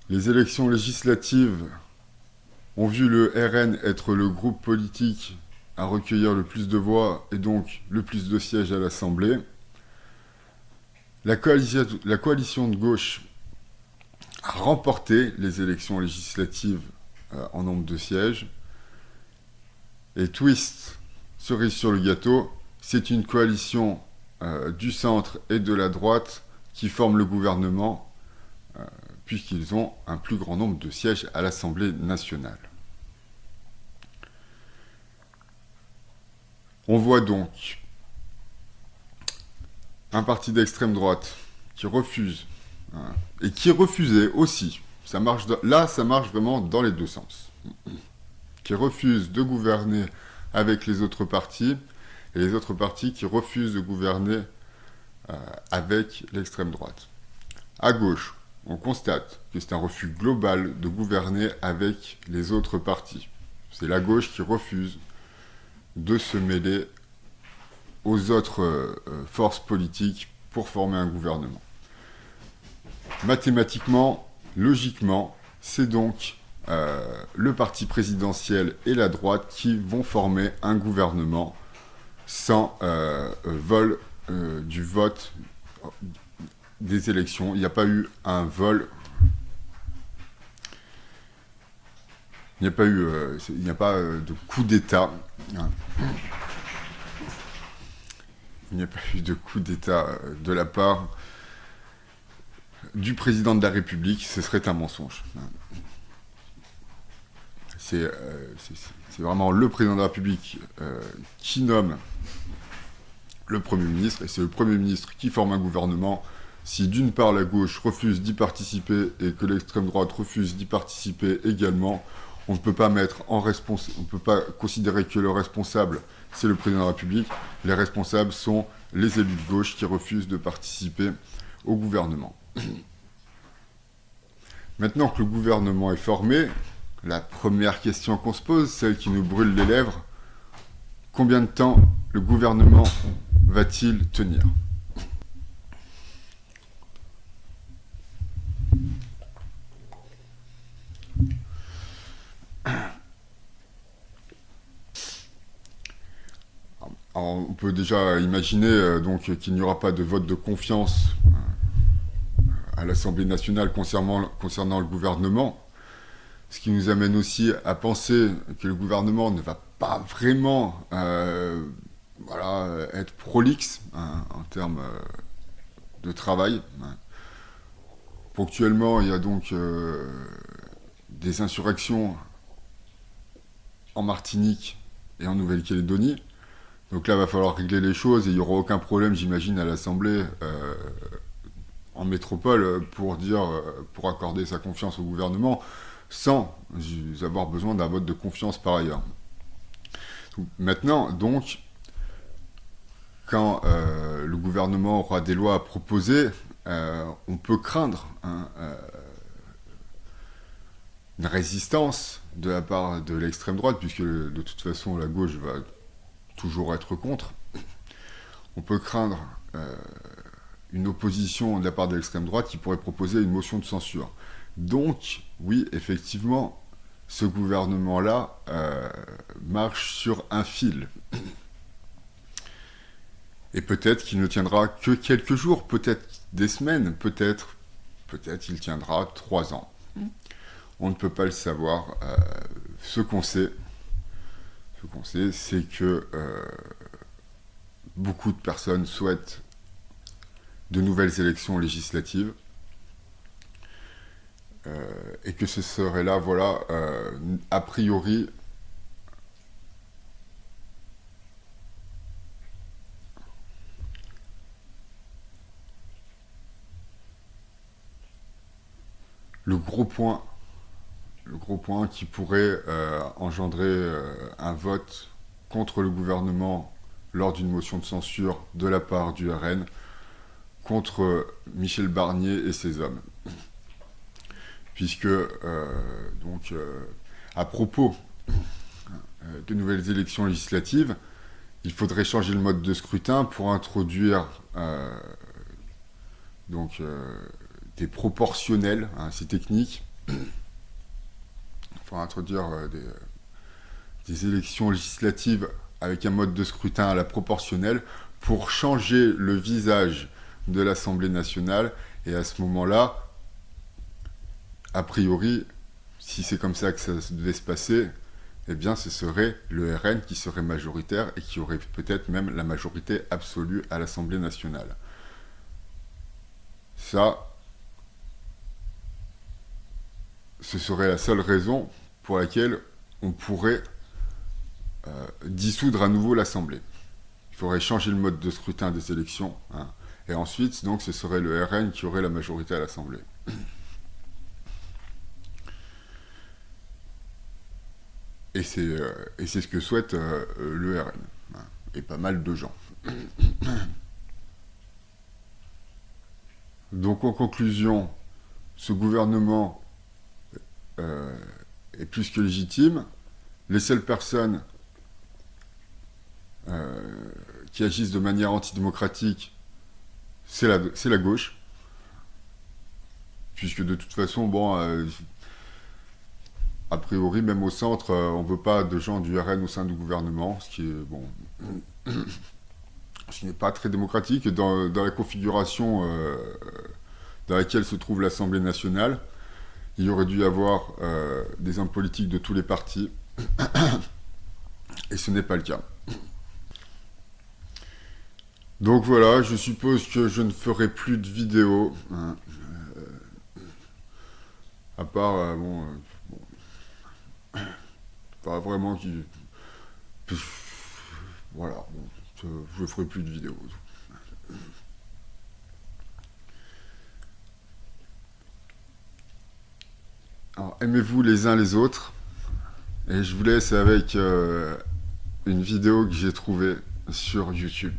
Les élections législatives ont vu le RN être le groupe politique à recueillir le plus de voix et donc le plus de sièges à l'Assemblée. La coalition de gauche a remporté les élections législatives en nombre de sièges. Et twist, cerise sur le gâteau, c'est une coalition du centre et de la droite qui forme le gouvernement, puisqu'ils ont un plus grand nombre de sièges à l'Assemblée nationale. On voit donc un parti d'extrême droite qui refuse, et qui refusait aussi, ça marche vraiment dans les deux sens, qui refuse de gouverner avec les autres partis, et les autres partis qui refusent de gouverner avec l'extrême droite. À gauche, on constate que c'est un refus global de gouverner avec les autres partis. C'est la gauche qui refuse de se mêler aux autres forces politiques pour former un gouvernement. Mathématiquement, logiquement, c'est donc le parti présidentiel et la droite qui vont former un gouvernement sans vol du vote des élections. Il n'y a pas eu un vol. Il n'y a pas de coup d'État. Il n'y a pas eu de coup d'État de la part du président de la République. Ce serait un mensonge. C'est vraiment le président de la République qui nomme le Premier ministre, et c'est le Premier ministre qui forme un gouvernement. Si d'une part la gauche refuse d'y participer et que l'extrême droite refuse d'y participer également, on ne peut pas considérer que le responsable, c'est le président de la République. Les responsables sont les élus de gauche qui refusent de participer au gouvernement. Maintenant que le gouvernement est formé, la première question qu'on se pose, celle qui nous brûle les lèvres, combien de temps le gouvernement va-t-il tenir ? Alors, on peut déjà imaginer donc qu'il n'y aura pas de vote de confiance à l'Assemblée nationale concernant le gouvernement, ce qui nous amène aussi à penser que le gouvernement ne va pas vraiment être prolixe en termes de travail. Ponctuellement, il y a donc des insurrections en Martinique et en Nouvelle-Calédonie. Donc là, il va falloir régler les choses et il n'y aura aucun problème, j'imagine, à l'Assemblée en métropole pour accorder sa confiance au gouvernement sans avoir besoin d'un vote de confiance par ailleurs. Maintenant, donc, quand le gouvernement aura des lois à proposer, on peut craindre une résistance de la part de l'extrême droite, puisque de toute façon la gauche va toujours être contre. On peut craindre une opposition de la part de l'extrême droite qui pourrait proposer une motion de censure. Donc, oui, effectivement, ce gouvernement-là marche sur un fil. Et peut-être qu'il ne tiendra que quelques jours, peut-être des semaines, peut-être il tiendra 3 ans. On ne peut pas le savoir. Ce qu'on sait, c'est que beaucoup de personnes souhaitent de nouvelles élections législatives et que ce serait là, a priori, le gros point qui pourrait engendrer un vote contre le gouvernement lors d'une motion de censure de la part du RN contre Michel Barnier et ses hommes. Puisque, à propos de nouvelles élections législatives, il faudrait changer le mode de scrutin pour introduire des proportionnels, c'est technique, Il faudra introduire des élections législatives avec un mode de scrutin à la proportionnelle pour changer le visage de l'Assemblée nationale. Et à ce moment-là, a priori, si c'est comme ça que ça devait se passer, eh bien ce serait le RN qui serait majoritaire et qui aurait peut-être même la majorité absolue à l'Assemblée nationale. Ça, ce serait la seule raison pour laquelle on pourrait dissoudre à nouveau l'Assemblée. Il faudrait changer le mode de scrutin des élections, hein, et ensuite, donc, ce serait le RN qui aurait la majorité à l'Assemblée. Et c'est ce que souhaite le RN, hein, et pas mal de gens. Donc, en conclusion, ce gouvernement est plus que légitime. Les seules personnes qui agissent de manière antidémocratique, c'est la gauche. Puisque de toute façon, bon, a priori, même au centre, on ne veut pas de gens du RN au sein du gouvernement, ce qui est, bon, ce qui n'est pas très démocratique. Dans la configuration dans laquelle se trouve l'Assemblée nationale, il aurait dû y avoir des hommes politiques de tous les partis, et ce n'est pas le cas. Donc voilà, je suppose que je ne ferai plus de vidéos, hein, à part, pas vraiment qui... Voilà, bon, je ferai plus de vidéos. Alors, aimez-vous les uns les autres, et je vous laisse avec une vidéo que j'ai trouvée sur YouTube.